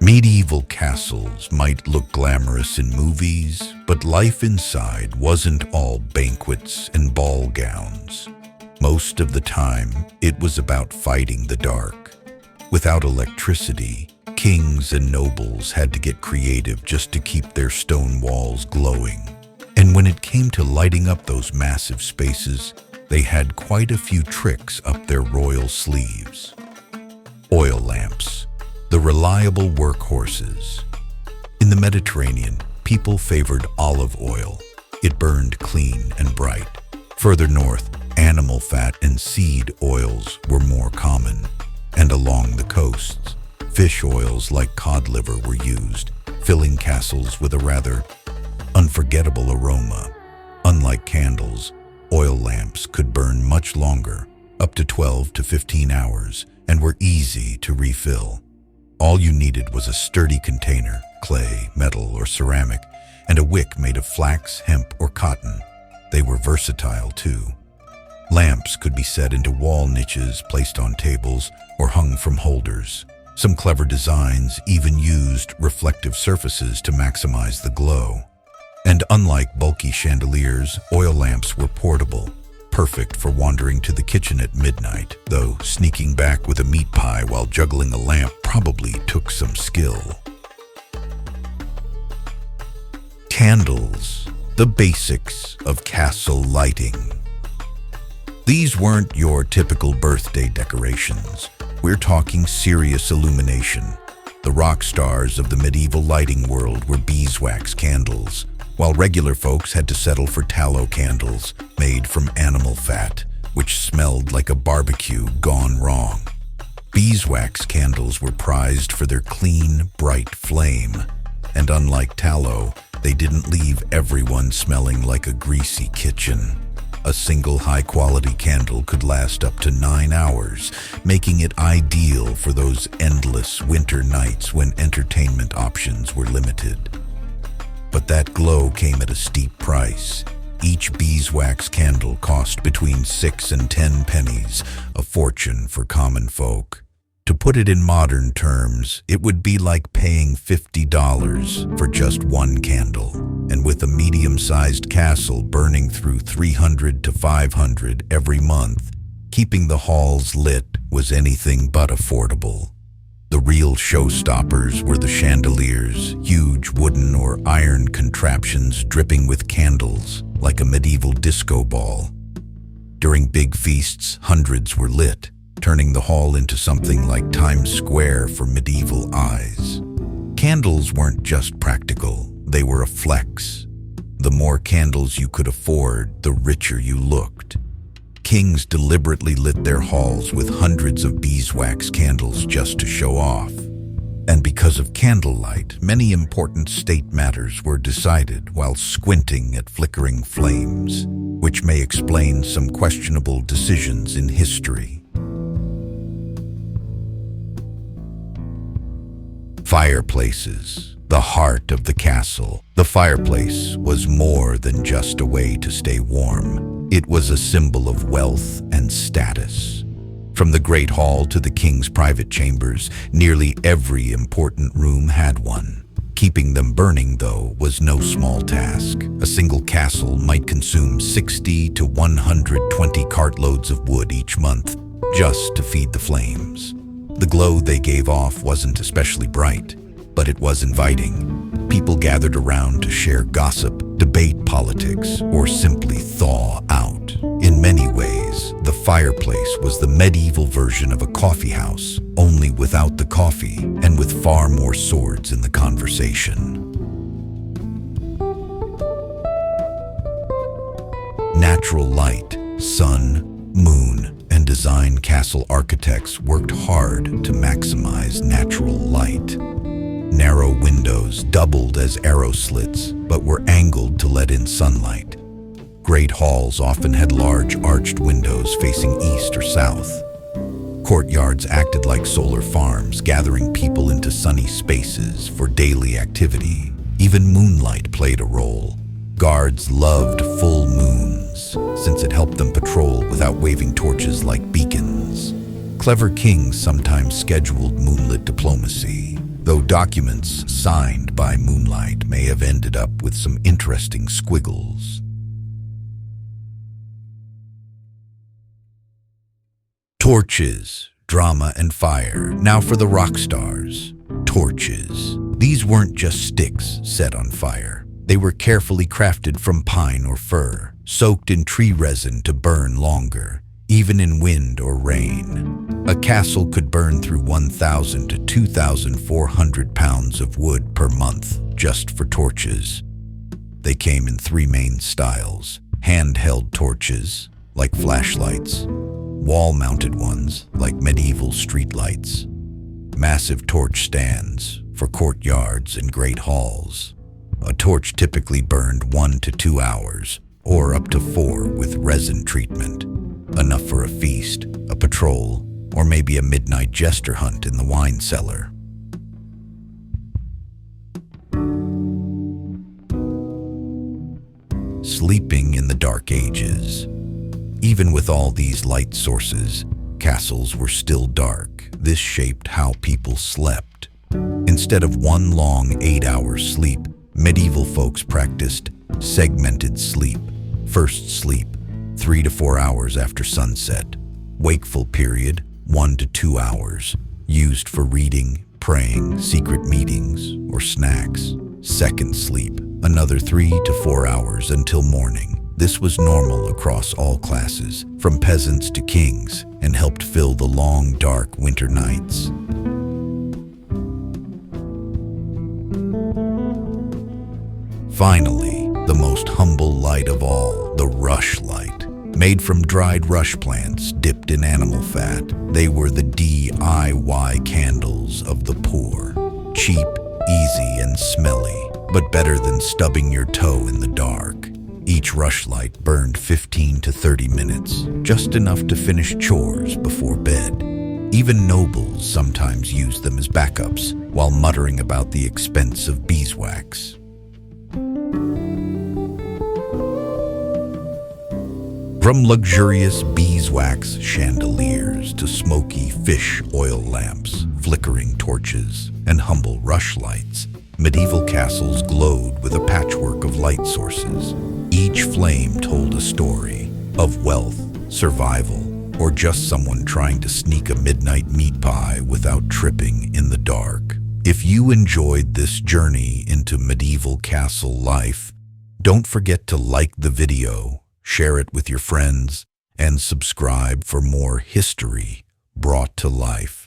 Medieval castles might look glamorous in movies, but life inside wasn't all banquets and ball gowns. Most of the time, it was about fighting the dark. Without electricity, kings and nobles had to get creative just to keep their stone walls glowing. And when it came to lighting up those massive spaces, they had quite a few tricks up their royal sleeves. Oil lamps, the reliable workhorses. In the Mediterranean, people favored olive oil. It burned clean and bright. Further north, animal fat and seed oils were more common. And along the coasts, fish oils like cod liver were used, filling castles with a rather unforgettable aroma. Unlike candles, oil lamps could burn much longer, up to 12 to 15 hours, and were easy to refill. All you needed was a sturdy container, clay, metal, or ceramic, and a wick made of flax, hemp, or cotton. They were versatile too. Lamps could be set into wall niches, placed on tables, or hung from holders. Some clever designs even used reflective surfaces to maximize the glow. And unlike bulky chandeliers, oil lamps were portable, perfect for wandering to the kitchen at midnight, though sneaking back with a meat pie while juggling a lamp probably took some skill. Candles, the basics of castle lighting. These weren't your typical birthday decorations. We're talking serious illumination. The rock stars of the medieval lighting world were beeswax candles, while regular folks had to settle for tallow candles made from animal fat, which smelled like a barbecue gone wrong. Beeswax candles were prized for their clean, bright flame, and unlike tallow, they didn't leave everyone smelling like a greasy kitchen. A single high-quality candle could last up to 9 hours, making it ideal for those endless winter nights when entertainment options were limited. But that glow came at a steep price. Each beeswax candle cost between 6 and 10 pennies, a fortune for common folk. To put it in modern terms, it would be like paying $50 for just one candle. And with a medium-sized castle burning through 300 to 500 every month, keeping the halls lit was anything but affordable. The real showstoppers were the chandeliers, huge wooden or iron contraptions dripping with candles, like a medieval disco ball. During big feasts, hundreds were lit, turning the hall into something like Times Square for medieval eyes. Candles weren't just practical, they were a flex. The more candles you could afford, the richer you looked. Kings deliberately lit their halls with hundreds of beeswax candles just to show off. And because of candlelight, many important state matters were decided while squinting at flickering flames, which may explain some questionable decisions in history. Fireplaces, the heart of the castle. The fireplace was more than just a way to stay warm. It was a symbol of wealth and status. From the Great Hall to the king's private chambers, nearly every important room had one. Keeping them burning, though, was no small task. A single castle might consume 60 to 120 cartloads of wood each month just to feed the flames. The glow they gave off wasn't especially bright, but it was inviting. People gathered around to share gossip, debate politics, or simply thaw out. In many ways, the fireplace was the medieval version of a coffee house, only without the coffee and with far more swords in the conversation. Natural light, sun, moon, and design castle architects worked hard to maximize natural light. Narrow windows doubled as arrow slits, but were angled to let in sunlight. Great halls often had large arched windows facing east or south. Courtyards acted like solar farms, gathering people into sunny spaces for daily activity. Even moonlight played a role. Guards loved full moons, since it helped them patrol without waving torches like beacons. Clever kings sometimes scheduled moonlit diplomacy, though documents signed by moonlight may have ended up with some interesting squiggles. Torches, drama and fire. Now for the rock stars. Torches. These weren't just sticks set on fire. They were carefully crafted from pine or fir, soaked in tree resin to burn longer, even in wind or rain. A castle could burn through 1,000 to 2,400 pounds of wood per month just for torches. They came in three main styles: handheld torches, like flashlights, wall-mounted ones, like medieval streetlights, massive torch stands for courtyards and great halls. A torch typically burned 1 to 2 hours, or up to 4 with resin treatment, enough for a feast, a patrol, or maybe a midnight jester hunt in the wine cellar. Sleeping in the Dark Ages. Even with all these light sources, castles were still dark. This shaped how people slept. Instead of one long 8-hour sleep, medieval folks practiced segmented sleep. First sleep, 3 to 4 hours after sunset. Wakeful period, 1 to 2 hours, used for reading, praying, secret meetings, or snacks. Second sleep, another 3 to 4 hours until morning. This was normal across all classes, from peasants to kings, and helped fill the long, dark winter nights. Finally, the most humble light of all, the rushlight. Made from dried rush plants dipped in animal fat, they were the DIY candles of the poor. Cheap, easy, and smelly, but better than stubbing your toe in the dark. Each rushlight burned 15 to 30 minutes, just enough to finish chores before bed. Even nobles sometimes used them as backups while muttering about the expense of beeswax. From luxurious beeswax chandeliers to smoky fish oil lamps, flickering torches, and humble rushlights, medieval castles glowed with a patchwork of light sources. Each flame told a story of wealth, survival, or just someone trying to sneak a midnight meat pie without tripping in the dark. If you enjoyed this journey into medieval castle life, don't forget to like the video, share it with your friends, and subscribe for more history brought to life.